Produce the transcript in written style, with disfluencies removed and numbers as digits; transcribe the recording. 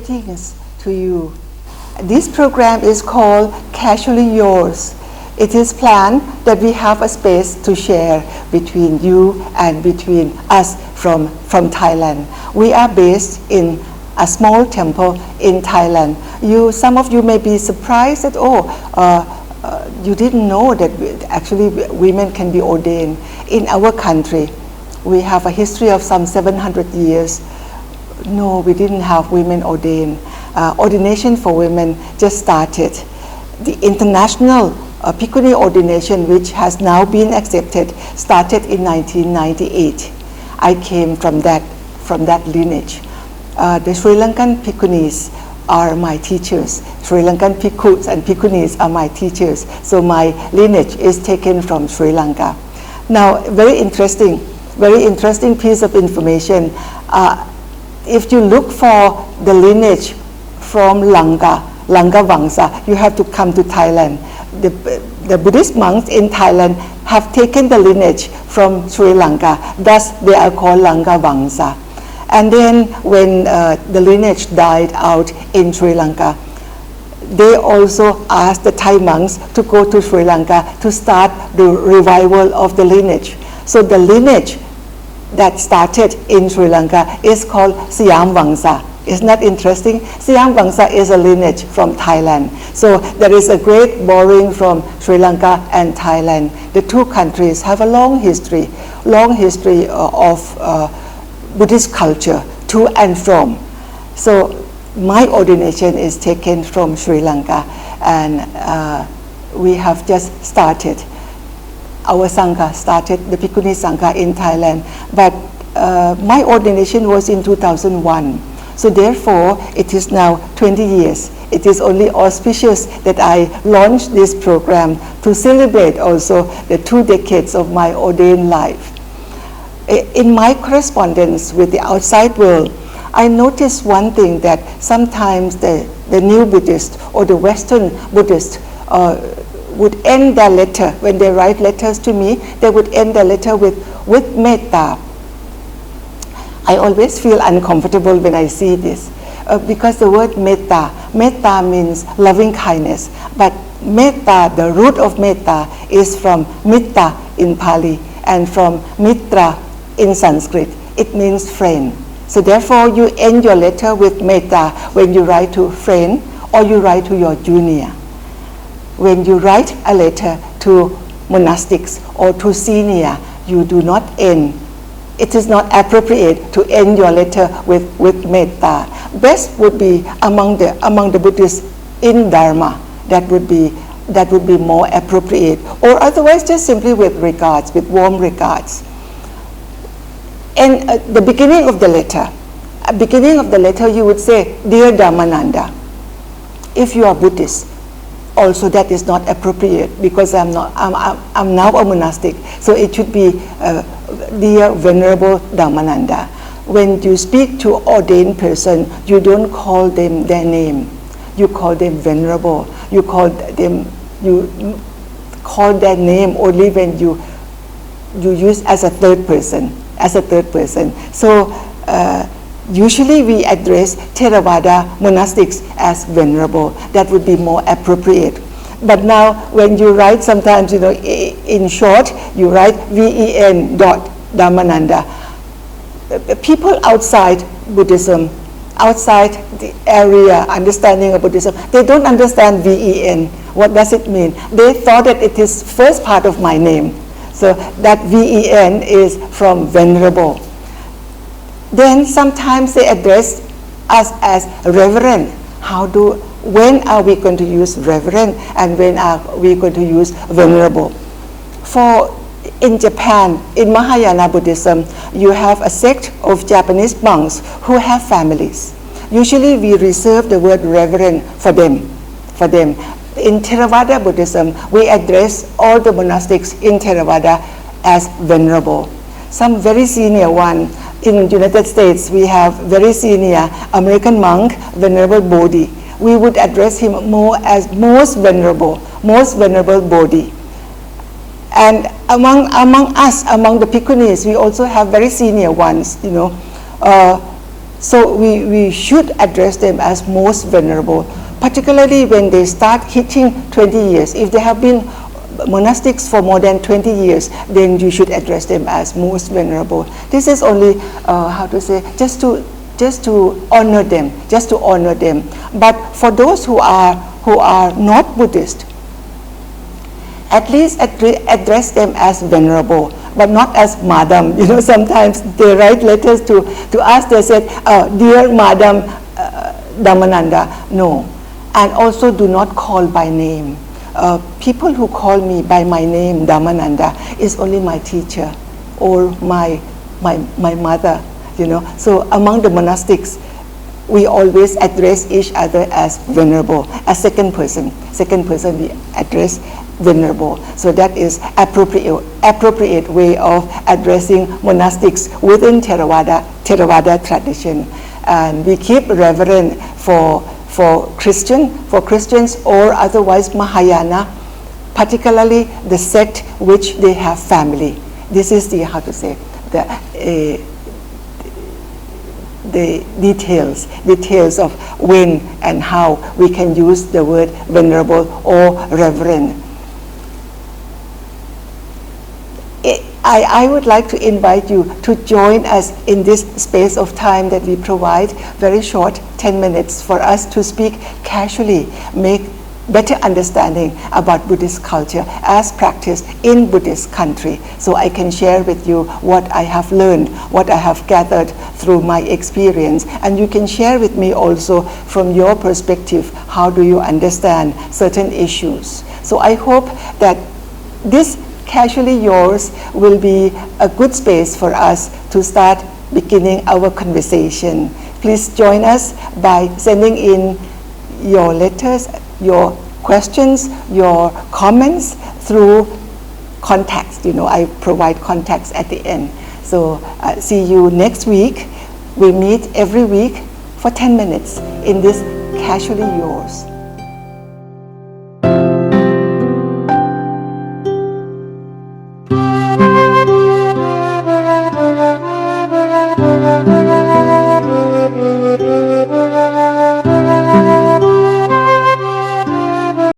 greetings to you. This program is called Casually Yours. It is planned that we have a space to share between you and between us from Thailand. We are based in a small temple in Thailand. Some of you may be surprised that, you didn't know that actually women can be ordained. In our country, we have a history of some 700 years. No, we didn't have women ordained. Ordination for women just started. The international Bhikkhuni ordination, which has now been accepted, started in 1998. I came from that lineage. The Sri Lankan Bhikkhunis are my teachers. Sri Lankan Bhikkhus and Bhikkhunis are my teachers. So my lineage is taken from Sri Lanka. Now, very interesting piece of information. If you look for the lineage from Lanka Vangsa, you have to come to Thailand. The Buddhist monks in Thailand have taken the lineage from Sri Lanka, thus they are called Lanka Vangsa. And then when the lineage died out in Sri Lanka, they also asked the Thai monks to go to Sri Lanka to start the revival of the lineage. So the lineage that started in Sri Lanka is called Siam Vangsa. Isn't that interesting? Siam Vangsa is a lineage from Thailand. So there is a great borrowing from Sri Lanka and Thailand. The two countries have a long history of Buddhist culture to and from. So my ordination is taken from Sri Lanka, and we have just started. Our Sangha started, the Bhikkhuni Sangha in Thailand, but my ordination was in 2001. So therefore, it is now 20 years. It is only auspicious that I launched this program to celebrate also the 2 decades of my ordained life. In my correspondence with the outside world, I noticed one thing, that sometimes the new Buddhist or the Western Buddhist would end their letter, when they write letters to me, they would end their letter with metta. I always feel uncomfortable when I see this, because the word metta means loving kindness, but metta, the root of metta, is from mitta in Pali and from mitra in Sanskrit. It means friend. So therefore you end your letter with metta when you write to a friend or you write to your junior. When you write a letter to monastics or to senior, you do not end. It is not appropriate to end your letter with metta. Best would be among the Buddhists in Dharma. That would be more appropriate. Or otherwise, just simply with regards, with warm regards. And at the beginning of the letter, you would say, "Dear Dhammananda." If you are Buddhist, also that is not appropriate, because I'm now a monastic. So it should be "Dear Venerable Dhammananda." When you speak to ordained person, you don't call them their name. You call them venerable. You call their name only when you use as a third person. So usually we address Theravada monastics as venerable. That would be more appropriate. But now when you write, sometimes, in short, you write VEN dot Dhammananda. People outside Buddhism, outside the area understanding of Buddhism, they don't understand VEN. What does it mean? They thought that it is first part of my name. So that VEN is from venerable. Then sometimes they address us as reverend. When are we going to use reverend, and when are we going to use venerable? In Japan, in Mahayana Buddhism, you have a sect of Japanese monks who have families. Usually we reserve the word reverend for them. In Theravada Buddhism, we address all the monastics in Theravada as venerable. Some very senior one, in the United States, we have very senior American monk, Venerable Bodhi. We would address him more as most venerable Bodhi. And among us, among the Bhikkhunis, we also have very senior ones, So we should address them as most venerable, particularly when they start hitting 20 years. If they have been monastics for more than 20 years, then you should address them as most venerable. This is only, just to honor them, But for those who are not Buddhist, at least address them as venerable, but not as Madam. Sometimes they write letters to us, they said, dear Madam Dhammananda. No. And also do not call by name. People who call me by my name, Dhammananda, is only my teacher or my mother, So among the monastics, we always address each other as venerable, as second person we address venerable. So that is appropriate way of addressing monastics within Theravada tradition. And we keep reverence for Christians or otherwise Mahayana, particularly the sect which they have family. This is the details of when and how we can use the word venerable or reverend. I would like to invite you to join us in this space of time that we provide, very short, 10 minutes, for us to speak casually, make better understanding about Buddhist culture as practiced in Buddhist country. So I can share with you what I have learned, what I have gathered through my experience, and you can share with me also from your perspective, how do you understand certain issues. So I hope that this Casually Yours will be a good space for us to start beginning our conversation. Please join us by sending in your letters, your questions, your comments through contacts. I provide contacts at the end. So see you next week. We meet every week for 10 minutes in this Casually Yours.